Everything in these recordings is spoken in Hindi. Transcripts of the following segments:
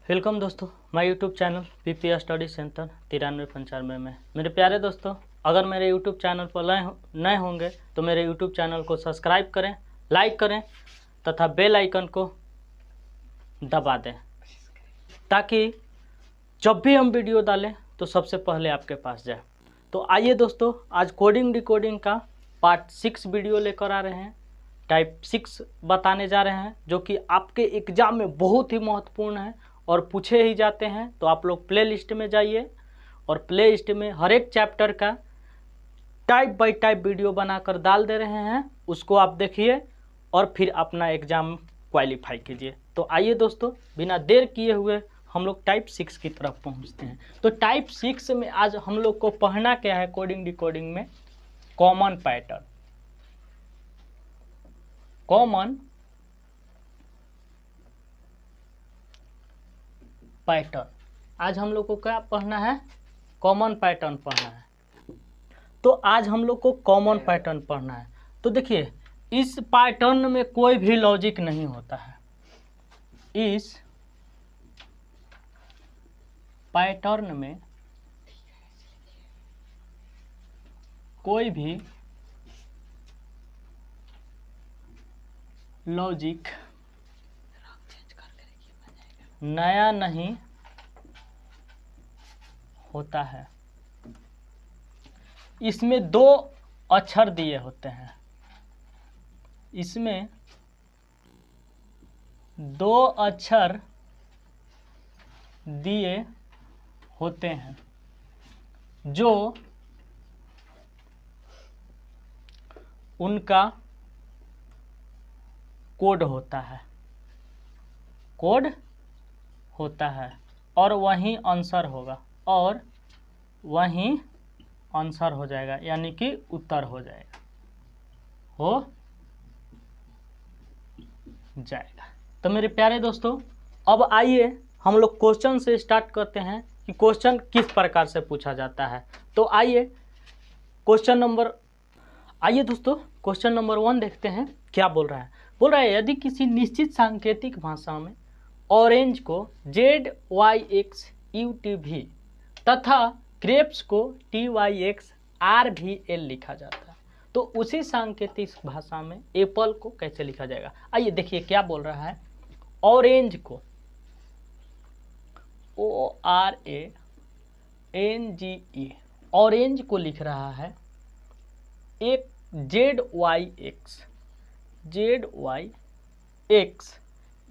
वेलकम दोस्तों, my YouTube channel PPS study centre 9395 में। मेरे प्यारे दोस्तों, अगर मेरे यूट्यूब चैनल पर नए होंगे तो मेरे यूट्यूब चैनल को सब्सक्राइब करें, लाइक करें तथा बेल आइकन को दबा दें ताकि जब भी हम वीडियो डालें तो सबसे पहले आपके पास जाए। तो आइए दोस्तों, आज कोडिंग डिकोडिंग का पार्ट 6 वीडियो लेकर आ रहे हैं। टाइप 6 बताने जा रहे हैं जो कि आपके एग्ज़ाम में बहुत ही महत्वपूर्ण है और पूछे ही जाते हैं। तो आप लोग प्ले लिस्ट में जाइए और प्ले लिस्ट में हर एक चैप्टर का टाइप बाय टाइप वीडियो बनाकर डाल दे रहे हैं, उसको आप देखिए और फिर अपना एग्ज़ाम क्वालिफाई कीजिए। तो आइए दोस्तों, बिना देर किए हुए हम लोग टाइप 6 की तरफ पहुंचते हैं। तो टाइप 6 में आज हम लोग को पढ़ना क्या है कोडिंग डिकोडिंग में? Common pattern. कॉमन पैटर्न आज हम लोग को क्या पढ़ना है? कॉमन पैटर्न पढ़ना है। तो आज हम लोग को कॉमन पैटर्न पढ़ना है। तो देखिए, इस पैटर्न में कोई भी लॉजिक नहीं होता है। इस पैटर्न में कोई भी लॉजिक नया नहीं होता है। इसमें 2 अक्षर दिए होते हैं। इसमें 2 अक्षर दिए होते हैं जो उनका कोड होता है। कोड होता है और वहीं आंसर होगा और वहीं आंसर हो जाएगा, यानी कि उत्तर हो जाएगा, हो जाएगा। तो मेरे प्यारे दोस्तों, अब आइए हम लोग क्वेश्चन से स्टार्ट करते हैं कि क्वेश्चन किस प्रकार से पूछा जाता है। तो आइए क्वेश्चन नंबर 1 देखते हैं क्या बोल रहा है। बोल रहा है, यदि किसी निश्चित सांकेतिक भाषा में ऑरेंज को ZYX UTV तथा ग्रेप्स को TYX RVL लिखा जाता है, तो उसी सांकेतिक भाषा में एप्पल को कैसे लिखा जाएगा? आइए देखिए क्या बोल रहा है। ऑरेंज को ORANGE ऑरेंज को लिख रहा है एक ZYX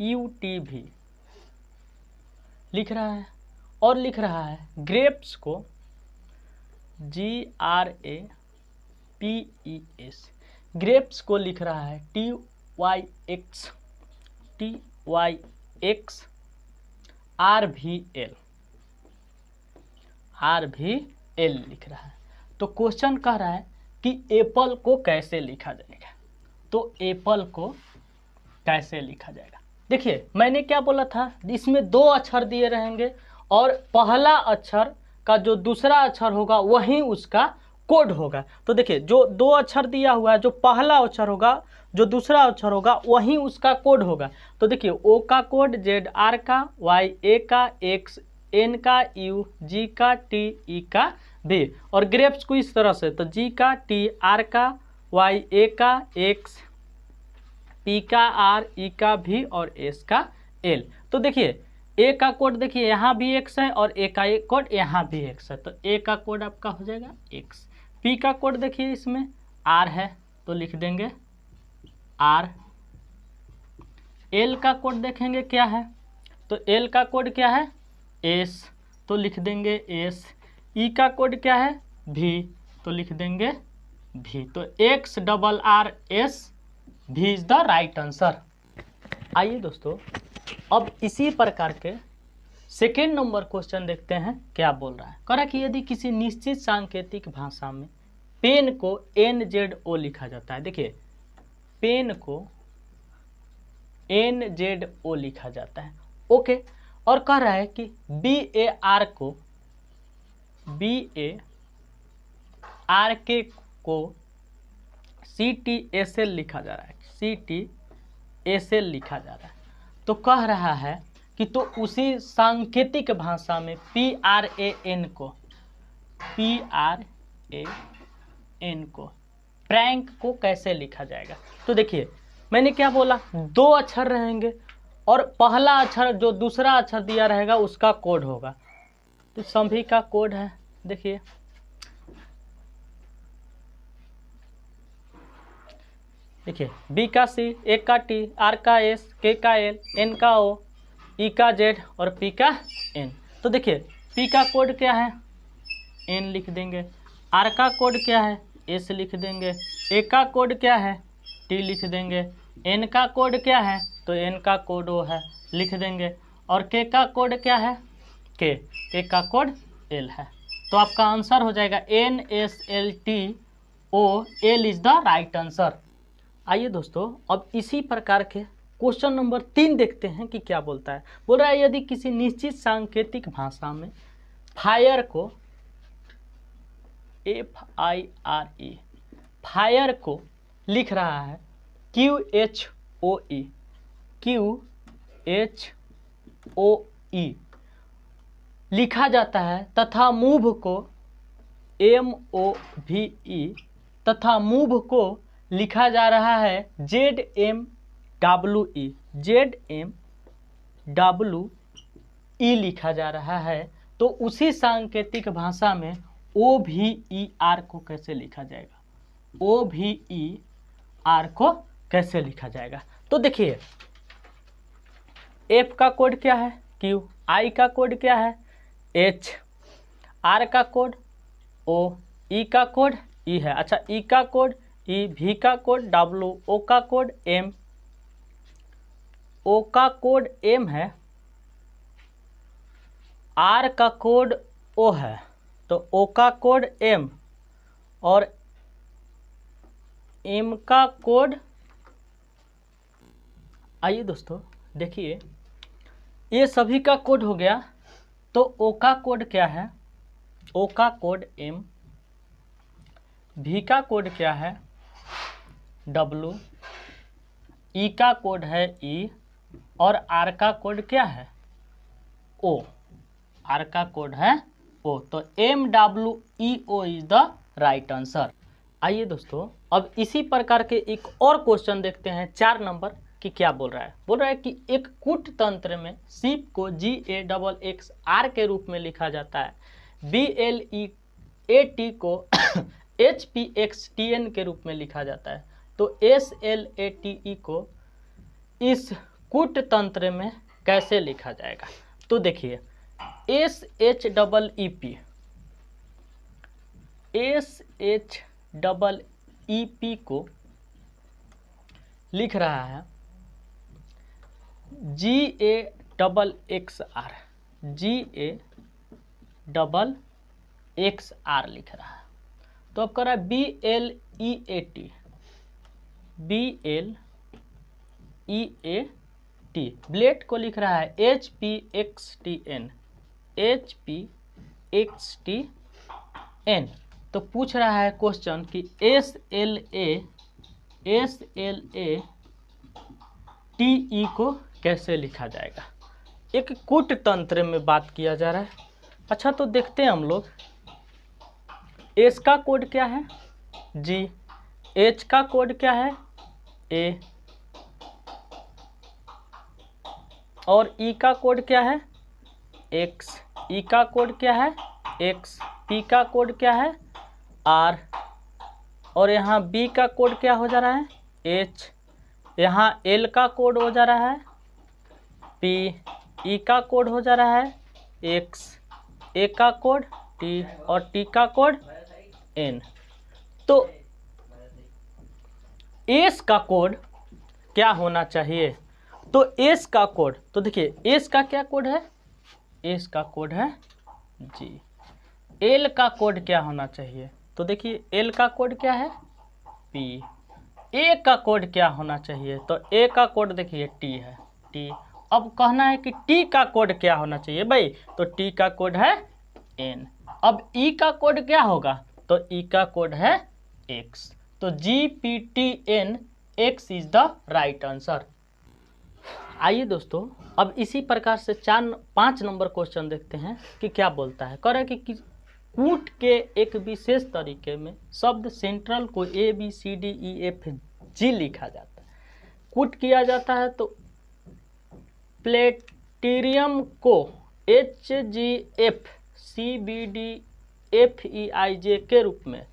UTV लिख रहा है और लिख रहा है ग्रेप्स को GRAPES ग्रेप्स को लिख रहा है TYX RVL लिख रहा है। तो क्वेश्चन कह रहा है कि एप्पल को कैसे लिखा जाएगा। तो एप्पल को कैसे लिखा जाएगा? देखिए, मैंने क्या बोला था, इसमें 2 अक्षर दिए रहेंगे और पहला अक्षर का जो दूसरा अक्षर होगा वही उसका कोड होगा। तो देखिए, जो 2 अक्षर दिया हुआ है, जो पहला अक्षर होगा, जो दूसरा अक्षर होगा वही उसका कोड होगा। तो देखिए, O का कोड ZR का, YA का, X N का, U G का, T E का B और ग्रेप्स को इस तरह से, तो G का, T R का, YA का, X P का, R E का V और S का L। तो देखिए, A का कोड देखिए यहाँ भी X है और A का एक कोड यहाँ भी X है, तो A का कोड आपका हो जाएगा X। P का कोड देखिए इसमें R है तो लिख देंगे R। L का कोड देखेंगे क्या है, तो L का कोड क्या है S, तो लिख देंगे S। E का कोड क्या है V, तो लिख देंगे V। तो XRRS V is the right answer. आइए दोस्तों, अब इसी प्रकार के सेकेंड नंबर क्वेश्चन देखते हैं क्या बोल रहा है। कह रहा है कि यदि किसी निश्चित सांकेतिक भाषा में पेन को NZO लिखा जाता है। देखिए, पेन को NZO लिखा जाता है, ओके। और कह रहा है कि BAR को CTSL लिखा जा रहा है, CTSL लिखा जा रहा है। तो कह रहा है कि तो उसी सांकेतिक भाषा में PRAN को प्रैंक को कैसे लिखा जाएगा। तो देखिए मैंने क्या बोला, 2 अक्षर रहेंगे और पहला अक्षर जो दूसरा अक्षर दिया रहेगा उसका कोड होगा। तो सभी का कोड है, देखिए बी का सी, ए का टी, आर का एस, के का एल, एन का ओ, ई का जेड और पी का एन। तो देखिए पी का कोड क्या है, एन लिख देंगे। आर का कोड क्या है, एस लिख देंगे। ए का कोड क्या है, टी लिख देंगे। एन का कोड क्या है, तो एन का कोड ओ है, लिख देंगे। और के का कोड क्या है, के का कोड एल है। तो आपका आंसर हो जाएगा NSLTO, is the right answer. आइए दोस्तों अब इसी प्रकार के क्वेश्चन नंबर 3 देखते हैं कि क्या बोलता है। बोल रहा है यदि किसी निश्चित सांकेतिक भाषा में फायर को FIRE फायर को लिख रहा है QHOE लिखा जाता है तथा मूव को MOVE तथा मूव को लिखा जा रहा है ZMWE लिखा जा रहा है। तो उसी सांकेतिक भाषा में OVER को कैसे लिखा जाएगा, OVER को कैसे लिखा जाएगा। तो देखिए F का कोड क्या है Q, I का कोड क्या है H, R का कोड O, E का कोड E है। अच्छा E का कोड E, V का कोड W, O का कोड M, O का कोड M है, R का कोड O है, तो O का कोड M और M का कोड। आइए दोस्तों देखिए ये सभी का कोड हो गया। तो O का कोड क्या है, O का कोड M, V का कोड क्या है W, E का कोड है E और R का कोड क्या है O, R का कोड है O। तो MWEO is the right answer. आइए दोस्तों अब इसी प्रकार के एक और क्वेश्चन देखते हैं 4 नंबर कि क्या बोल रहा है। बोल रहा है कि एक कूट तंत्र में शिप को GAXXR के रूप में लिखा जाता है, BLEAT को HPXTN के रूप में लिखा जाता है। तो SLATE को इस कूट तंत्र में कैसे लिखा जाएगा। तो देखिए SHEEP को लिख रहा है GAXXR लिख रहा है। तो अब कर रहा है BLEAT ब्लेड को लिख रहा है HPXTN। तो पूछ रहा है क्वेश्चन कि SLATE को कैसे लिखा जाएगा। एक कूट तंत्र में बात किया जा रहा है। अच्छा तो देखते हैं हम लोग एस का कोड क्या है G, H का कोड क्या है A और E का कोड क्या है X, E का कोड क्या है X, P का कोड क्या है R और यहाँ B का कोड क्या हो जा रहा है H, यहाँ L का कोड हो जा रहा है P, E का कोड हो जा रहा है X, A का कोड T और T का कोड N। तो S का कोड क्या होना चाहिए। तो S का कोड, तो देखिए S का क्या कोड है, S का कोड है G। L का कोड क्या होना चाहिए, तो देखिए L का कोड क्या है P। A का कोड क्या होना चाहिए, तो A का कोड देखिए T है T। अब कहना है कि T का कोड क्या होना चाहिए भाई, तो T का कोड है N। अब E का कोड क्या होगा, तो E का कोड है X। तो GPTN X is the right answer. आइए दोस्तों अब इसी प्रकार से 5 नंबर क्वेश्चन देखते हैं कि क्या बोलता है। कह रहा है कि कूट के एक विशेष तरीके में शब्द सेंट्रल को ABCDEFG लिखा जाता है। कूट किया जाता है तो प्लेटिरियम को HGFCBDFEIJ के रूप में,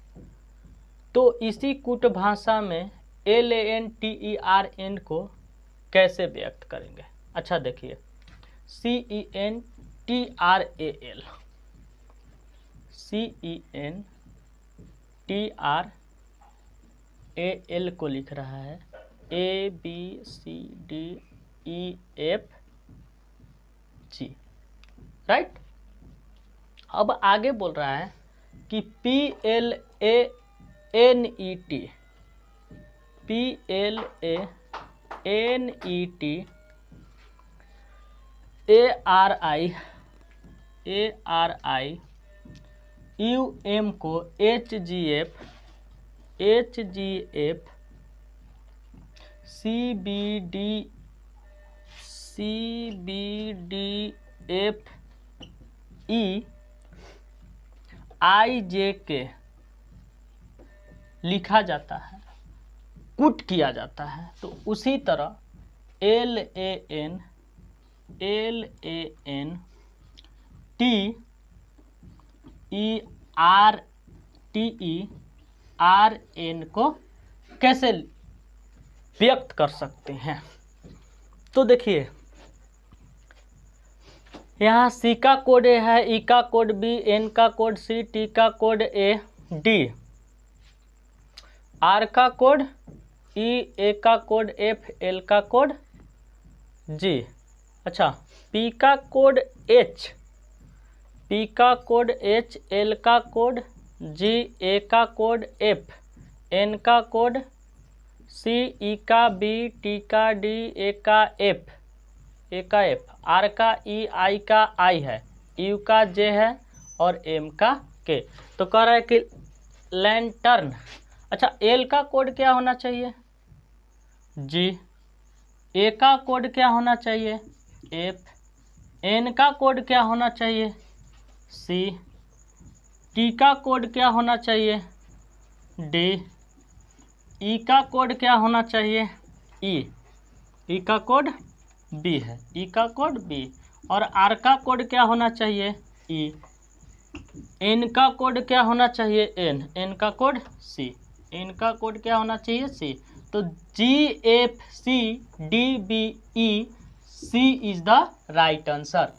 तो इसी कूट भाषा में LANTERN को कैसे व्यक्त करेंगे। अच्छा देखिए, CENTRAL को लिख रहा है ABCDEFG, राइट। अब आगे बोल रहा है कि PLANET ARIUM को HGF CBDFEIJ लिखा जाता है, कूट किया जाता है। तो उसी तरह LANTERN को कैसे व्यक्त कर सकते हैं। तो देखिए, यहाँ C का कोड A है, E का कोड B, N का कोड C, T का कोड A, D, R का कोड E, A का कोड F, L का कोड G। अच्छा, P का कोड H, P का कोड H, L का कोड G, A का कोड F, N का कोड C, E का B, T का D, A का F, R का E, I का I है, U का J है और M का K। तो कह रहा है कि लैंटर्न। अच्छा, L का कोड क्या होना चाहिए? G। A का कोड क्या होना चाहिए? F। N का कोड क्या होना चाहिए? C। T का कोड क्या होना चाहिए? D। E का कोड क्या होना चाहिए? E। E का कोड B है, E का कोड B। और R का कोड क्या होना चाहिए? E। N का कोड क्या होना चाहिए? N। N का कोड C। N का कोड क्या होना चाहिए? C। तो GFCDBEC is the right answer.